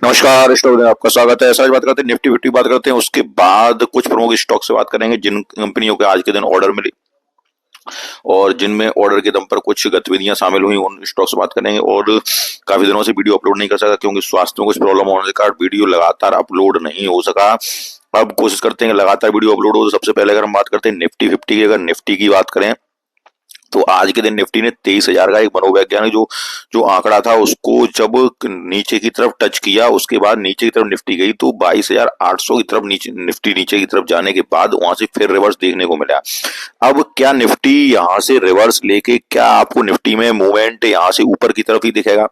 नमस्कार स्टॉक में आपका स्वागत है। सर बात करते हैं निफ्टी फिफ्टी बात करते हैं, उसके बाद कुछ प्रमुख स्टॉक से बात करेंगे जिन कंपनियों के आज के दिन ऑर्डर मिले और जिनमें ऑर्डर के दम पर कुछ गतिविधियां शामिल हुई, उन स्टॉक से बात करेंगे। और काफी दिनों से वीडियो अपलोड नहीं कर सका क्योंकि स्वास्थ्य में कुछ प्रॉब्लम होने के कारण वीडियो लगातार अपलोड नहीं हो सका। अब कोशिश करते हैं लगातार वीडियो अपलोड हो। तो सबसे पहले अगर हम बात करते हैं निफ्टी फिफ्टी की, अगर निफ्टी की बात करें तो आज के दिन निफ्टी ने 23,000 का एक मनोवैज्ञानिक जो जो आंकड़ा था उसको जब नीचे की तरफ टच किया, उसके बाद नीचे की तरफ निफ्टी गई तो 22,800 की तरफ नीचे निफ्टी नीचे की तरफ जाने के बाद वहां से फिर रिवर्स देखने को मिला। अब क्या निफ्टी यहां से रिवर्स लेके क्या आपको निफ्टी में मूवमेंट यहां से ऊपर की तरफ ही दिखेगा?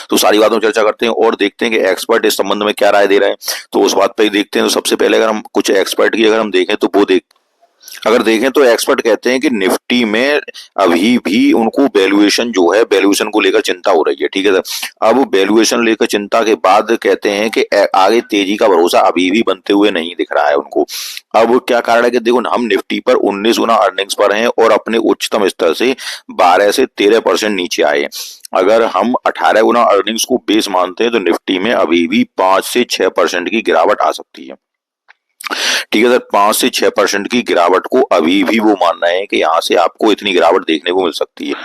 तो सारी बातों चर्चा करते हैं और देखते हैं कि एक्सपर्ट इस संबंध में क्या राय दे रहे हैं। तो उस बात पे ही देखते हैं। तो सबसे पहले अगर हम कुछ एक्सपर्ट की अगर हम देखें तो वो अगर देखें तो एक्सपर्ट कहते हैं कि निफ्टी में अभी भी उनको वैल्यूएशन जो है, वैल्यूएशन को लेकर चिंता हो रही है। ठीक है सर। अब वैल्यूएशन लेकर चिंता के बाद कहते हैं कि आगे तेजी का भरोसा अभी भी बनते हुए नहीं दिख रहा है उनको। अब क्या कारण है कि देखो हम निफ्टी पर 19 गुना अर्निंग्स पर हैं और अपने उच्चतम स्तर से 12 से 13% नीचे आए हैं। अगर हम 18 गुना अर्निंग्स को बेस मानते हैं तो निफ्टी में अभी भी 5 से 6% की गिरावट आ सकती है। ठीक है सर, 5 से 6% की गिरावट को अभी भी वो मान रहे हैं कि यहाँ से आपको इतनी गिरावट देखने को मिल सकती है।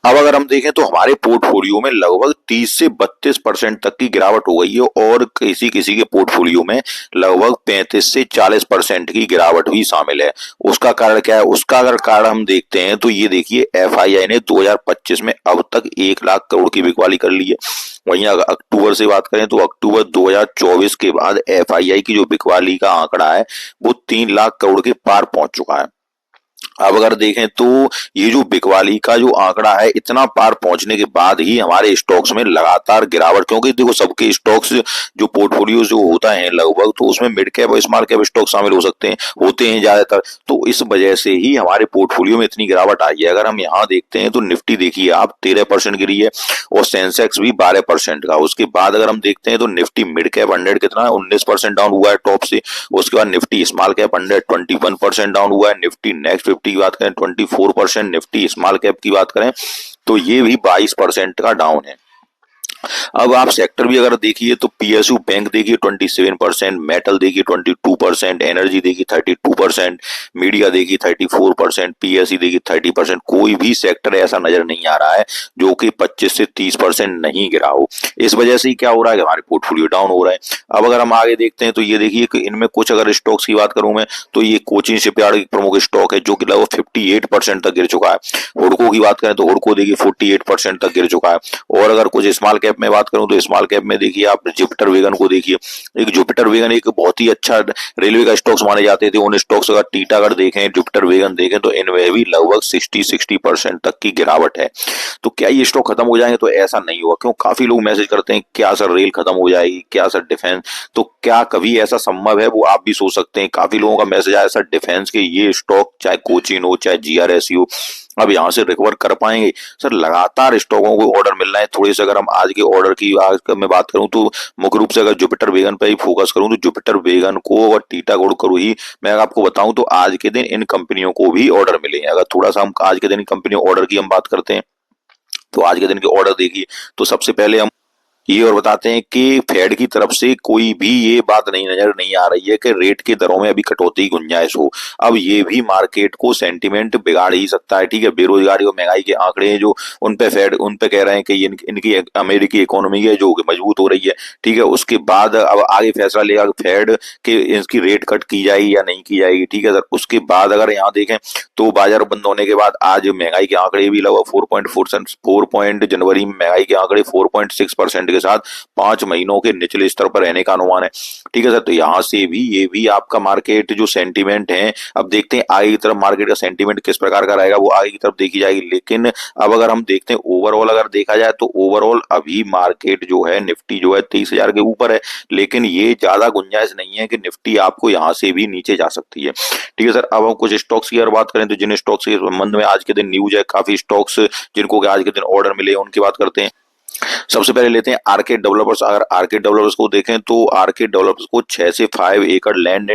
अब अगर हम देखें तो हमारे पोर्टफोलियो में लगभग 30 से 32% तक की गिरावट हो गई है और किसी किसी के पोर्टफोलियो में लगभग 35 से 40% की गिरावट भी शामिल है। उसका कारण क्या है? उसका अगर कारण हम देखते हैं तो ये देखिए, एफआईआई ने 2025 में अब तक 1 लाख करोड़ की बिकवाली कर ली है। वहीं अगर अक्टूबर से बात करें तो अक्टूबर 2024 के बाद एफआईआई की जो बिकवाली का आंकड़ा है वो 3 लाख करोड़ के पार पहुंच चुका है। अब अगर देखें तो ये जो बिकवाली का जो आंकड़ा है, इतना पार पहुंचने के बाद ही हमारे स्टॉक्स में लगातार गिरावट, क्योंकि देखो सबके स्टॉक्स जो पोर्टफोलियो जो होता है लगभग, तो उसमें मिड कैप और स्मॉल कैप स्टॉक शामिल हो सकते हैं, होते हैं ज्यादातर। तो इस वजह से ही हमारे पोर्टफोलियो में इतनी गिरावट आई है। अगर हम यहाँ देखते हैं तो निफ्टी देखिए आप 13% गिरी है और सेंसेक्स भी 12% का। उसके बाद अगर हम देखते हैं तो निफ्टी मिड कैप 100 कितना है, 19% डाउन हुआ है टॉप से। उसके बाद निफ्टी स्मॉल कैप 100 21% डाउन हुआ है। निफ्टी नेक्स्ट 50 की बात करें 24%, निफ्टी स्मॉल कैप की बात करें तो ये भी 22% का डाउन है। अब आप सेक्टर भी अगर देखिए तो पीएसयू बैंक देखिए 27%, मेटल देखिए 22%, एनर्जी देखिए 32%, मीडिया देखिए 34%, पीएससी देखिए 30%। कोई भी सेक्टर ऐसा नजर नहीं आ रहा है जो कि 25 से 30% नहीं गिरा हो। इस वजह से क्या हो रहा है कि हमारे पोर्टफोलियो डाउन हो रहा है। अब अगर हम आगे देखते हैं तो ये देखिए कि इनमें कुछ अगर स्टॉक्स की बात करूं मैं तो ये कोचिन शिपयार्ड एक प्रमुख स्टॉक है जो कि लगभग 58% तक गिर चुका है। हुडको की बात करें तो हुडको देखिए 48% तक गिर चुका है। और अगर कुछ स्मॉल कैप में बात करूं तो स्मॉल कैप में देखिए आप जुपिटर वेगन को देखिए। एक जुपिटर वेगन एक बहुत ही अच्छा रेलवे का स्टॉक्स माने जाते थे। उन स्टॉक्स अगर टीटागढ़ देखें, जुपिटर वेगन देखें तो इनमें भी लगभग 60% तक की गिरावट है। तो क्या ये स्टॉक खत्म हो जाएंगे? तो ऐसा नहीं हुआ। क्यों? काफी लोग मैसेज करते हैं क्या सर रेल खत्म हो जाएगी, क्या सर डिफेंस, तो क्या कभी ऐसा संभव है? वो आप भी सोच सकते हैं। काफी लोगों का मैसेज आया सर डिफेंस के ये स्टॉक चाहे कोचिन हो चाहे जीआरएससी हो, अब यहाँ से रिकवर कर पाएंगे? सर लगातार स्टॉकों को ऑर्डर मिल रहा है। थोड़ी सी अगर हम आज के ऑर्डर की आज का मैं बात करूं तो मुख्य रूप से अगर जुपिटर वेगन पे ही फोकस करूं तो जुपिटर वेगन को और टीटागढ़ को ही मैं आपको बताऊं तो आज के दिन इन कंपनियों को भी ऑर्डर मिले हैं। अगर थोड़ा सा हम आज के दिन कंपनियों ऑर्डर की हम बात करते हैं तो आज के दिन के ऑर्डर देखिए तो सबसे पहले हम ये और बताते हैं कि फेड की तरफ से कोई भी ये बात नजर नहीं आ रही है कि रेट की दरों में अभी कटौती की गुंजाइश हो। अब ये भी मार्केट को सेंटीमेंट बिगाड़ ही सकता है। ठीक है, बेरोजगारी और महंगाई के आंकड़े हैं जो उन पे फेड उन पे कह रहे हैं कि इनकी अमेरिकी इकोनॉमी है जो मजबूत हो रही है। ठीक है, उसके बाद अब आगे फैसला लेगा फेड कि इसकी रेट कट की जाएगी या नहीं की जाएगी। ठीक है सर। उसके बाद अगर यहाँ देखें तो बाजार बंद होने के बाद आज महंगाई के आंकड़े भी लगभग 4.4 जनवरी में महंगाई के आंकड़े 4.6% के साथ 5 महीनों के निचले स्तर पर रहने का अनुमान है। ठीक है सर। तो यहाँ से भी ये भी आपका मार्केट जो सेंटीमेंट है, अब देखते हैं आगे की तरफ मार्केट का सेंटीमेंट किस प्रकार का रहेगा, वो आगे की तरफ देखी जाएगी। लेकिन अब अगर हम देखते हैं ओवरऑल अगर देखा जाए तो ओवरऑल अभी मार्केट जो है निफ्टी जो है 23,000 के ऊपर है, लेकिन ये ज्यादा गुंजाइश नहीं है कि निफ्टी आपको यहाँ से भी नीचे जा सकती है। ठीक है सर। अब हम कुछ स्टॉक्स की अगर बात करें तो जिन स्टॉक्स के संबंध में आज के दिन न्यूज है, काफी स्टॉक्स जिनको आज के दिन ऑर्डर मिले उनकी बात करते हैं। सबसे पहले लेते हैं आर्केड डेवलपर्स। अगर आर्केड डेवलपर्स को देखें तो आर्केड डेवलपर्स को 6 से 5 एकड़ लैंड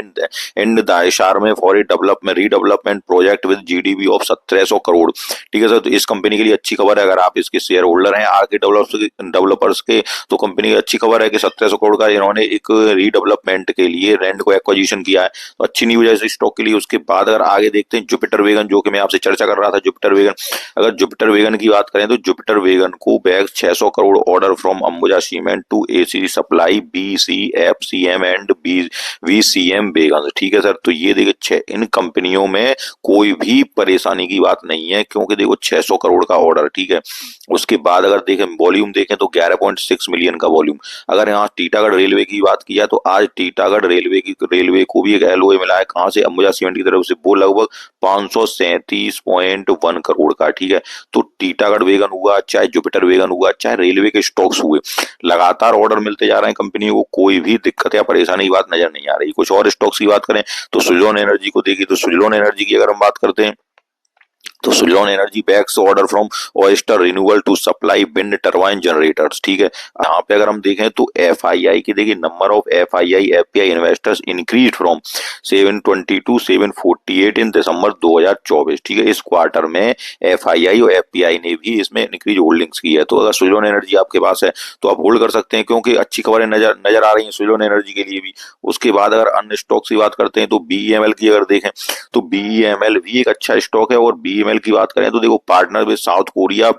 एंड दायशार में for development redevelopment project with GDP of 1700 crore. ठीक है सर, तो इस कंपनी के लिए अच्छी खबर है। अगर आप इसके शेयर होल्डर हैं आर्केड डेवलपर्स के, तो कंपनी की अच्छी खबर है कि 1700 करोड़ का इन्होंने एक रीडेवलपमेंट के लिए लैंड को एक्विजिशन किया है, तो अच्छी न्यूज है इस स्टॉक के लिए। उसके बाद अगर आगे देखते हैं जुपिटर वेगन, जो कि मैं आपसे चर्चा कर रहा था, जुपिटर वेगन। अगर जुपिटर वेगन की बात करें तो जुपिटर वेगन को bag 600 crore order from Ambuja cement to AC supply BCFCM and VCM wagon. ठीक है सर, तो ये देखिए इन कंपनियों में कोई भी परेशानी की बात नहीं है, क्योंकि देखो 600 करोड़ का ऑर्डर। ठीक है, उसके बाद अगर देखें वॉल्यूम देखें तो 11.6 मिलियन का वॉल्यूम। अगर यहाँ टीटागढ़ रेलवे की बात की जाए तो आज टीटागढ़ रेलवे को भी एक एलओए मिला है, कहां से, अंबुजा सीमेंट की तरफ से, वो लगभग 537.1 करोड़ का। ठीक है, तो टीटागढ़ वेगन हुआ, चाहे जुपिटर वेगन हुआ, चाहे रेलवे के स्टॉक्स हुए, लगातार ऑर्डर मिलते जा रहे हैं कंपनी को, कोई भी दिक्कत या परेशानी की बात नजर नहीं आ रही। कुछ और स्टॉक्स की बात करें तो सुजलॉन एनर्जी को देखिए, तो सुजलॉन एनर्जी की अगर हम बात करते हैं तो Suzlon Energy bags order from Oyster renewal to supply wind turbine generators. ठीक है, यहाँ पे अगर हम देखें तो एफआईआई की देखिए, number of FPI investors increase from 720 to 748 in December 2024। ठीक है, इस क्वार्टर में एफआईआई और एफपीआई ने भी इसमें इंक्रीज होल्डिंग्स की है। तो अगर सुजलॉन एनर्जी आपके पास है तो आप होल्ड कर सकते हैं, क्योंकि अच्छी खबरें नजर आ रही है सुजलॉन एनर्जी के लिए भी। उसके बाद अगर अन्य स्टॉक्स की बात करते हैं तो बीईएमएल की अगर देखें तो बीईएमएल भी एक अच्छा स्टॉक है। और बीईएमएल की बात करें तो देखो, partner with South Korea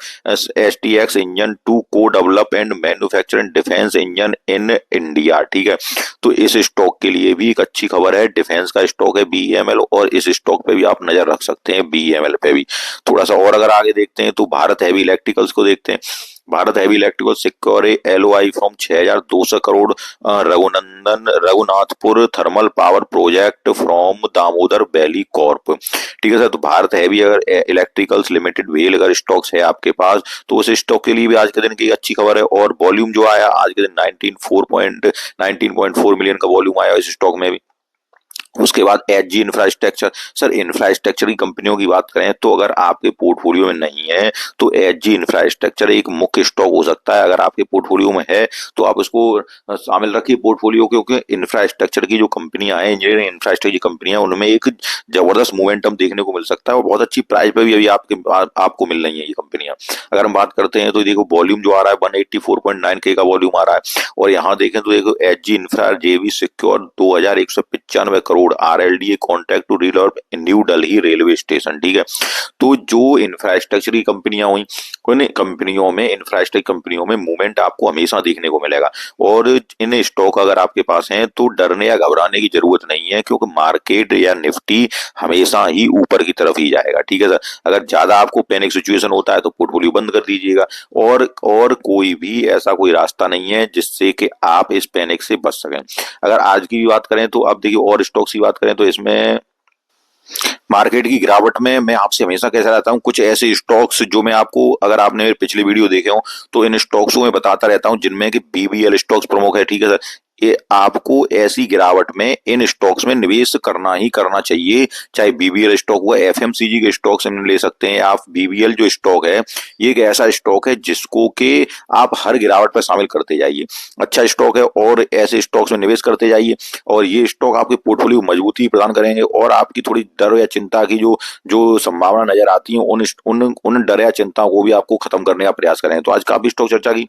STX engine to co develop and manufacture defence engine in India. ठीक है, तो इस स्टॉक के लिए भी एक अच्छी खबर है, डिफेंस का स्टॉक है बीईएमएल, और इस स्टॉक पे भी आप नजर रख सकते हैं, बीईएमएल पे भी। थोड़ा सा और अगर आगे देखते हैं तो भारत हैवी इलेक्ट्रिकल्स को देखते हैं। Bharat heavy electrical secure LOI from 6200 crore Raghunathpur thermal power project from Damodar valley Corp. ठीक है सर, तो भारत हैवी अगर इलेक्ट्रिकल्स लिमिटेड वेल अगर स्टॉक्स है आपके पास, तो उस स्टॉक के लिए भी आज के दिन की अच्छी खबर है। और वॉल्यूम जो आया आज के दिन 19.4 मिलियन का वॉल्यूम आया इस स्टॉक में भी। उसके बाद एचजी इंफ्रास्ट्रक्चर। सर, इंफ्रास्ट्रक्चर की कंपनियों की बात करें तो अगर आपके पोर्टफोलियो में नहीं है तो एचजी इंफ्रास्ट्रक्चर एक मुख्य स्टॉक हो सकता है। अगर आपके पोर्टफोलियो में है तो आप उसको शामिल रखिए पोर्टफोलियो, क्योंकि इंफ्रास्ट्रक्चर की जो कंपनियां हैं, इंजीनियरिंग इंफ्रास्ट्रक्चर की कंपनियां, उनमें एक जबरदस्त मोमेंटम देखने को मिल सकता है, और बहुत अच्छी प्राइस पे भी अभी आपको मिल रही है ये कंपनियां। अगर हम बात करते हैं तो देखो वॉल्यूम जो आ रहा है 184.9 के का वॉल्यूम आ रहा है। और यहाँ देखें तो देखो HG infra JV secure 2195 crore RLDA contract to develop New Delhi railway station. ठीक है, तो जो इंफ्रास्ट्रक्चर की कंपनियां हुई, उन कंपनियों में, इंफ्रास्ट्रक्चर कंपनियों में मूवमेंट आपको हमेशा देखने को मिलेगा। और इन स्टॉक अगर आपके पास हैं तो डरने या घबराने की जरूरत नहीं है, क्योंकि मार्केट या निफ्टी हमेशा ही ऊपर की तरफ ही जाएगा। ठीक है सर, अगर ज्यादा आपको पैनिक सिचुएशन होता है तो पोर्टफोलियो बंद कर दीजिएगा, और कोई भी ऐसा कोई रास्ता नहीं है जिससे कि आप इस पैनिक से बच सकें। अगर आज की बात करें तो अब देखिए, और स्टॉक्स की बात करें तो इसमें मार्केट की गिरावट में मैं आपसे हमेशा कैसा रहता हूं, कुछ ऐसे स्टॉक्स जो मैं आपको, अगर आपने मेरे पिछले वीडियो देखे हो तो इन स्टॉक्स को मैं बताता रहता हूं, जिनमें कि बीबीएल स्टॉक्स प्रमुख है। ठीक है सर, ये आपको ऐसी गिरावट में इन स्टॉक्स में निवेश करना ही करना चाहिए, चाहे बीबीएल स्टॉक हुआ, एफएमसीजी के स्टॉक्स हम ले सकते हैं। आप बीबीएल जो स्टॉक है ये एक ऐसा स्टॉक है जिसको कि आप हर गिरावट पर शामिल करते जाइए, अच्छा स्टॉक है, और ऐसे स्टॉक्स में निवेश करते जाइए, और ये स्टॉक आपके पोर्टफोलियो मजबूती प्रदान करेंगे, और आपकी थोड़ी डर या चिंता की जो संभावना नजर आती है, उन डर या चिंताओं को भी आपको खत्म करने का प्रयास करें। तो आज काफी स्टॉक चर्चा की,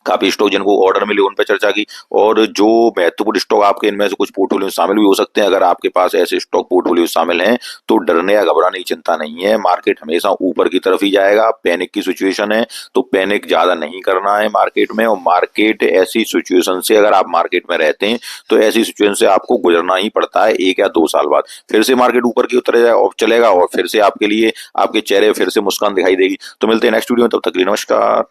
काफी स्टॉक जिनको ऑर्डर मिले उन पर चर्चा की, और जो महत्वपूर्ण स्टॉक आपके इनमें से कुछ पोर्टफोलियो शामिल भी हो सकते हैं। अगर आपके पास ऐसे स्टॉक पोर्टफोलियो शामिल हैं तो डरने या घबराने की चिंता नहीं है, मार्केट हमेशा ऊपर की तरफ ही जाएगा। पैनिक की सिचुएशन है तो पैनिक ज्यादा नहीं करना है मार्केट में, और मार्केट ऐसी सिचुएशन से, अगर आप मार्केट में रहते हैं तो ऐसी सिचुएशन से आपको गुजरना ही पड़ता है। 1 या 2 साल बाद फिर से मार्केट ऊपर की उतर चलेगा, और फिर से आपके लिए आपके चेहरे फिर से मुस्कान दिखाई देगी। तो मिलते हैं नेक्स्ट वीडियो में, तब तक के लिए नमस्कार।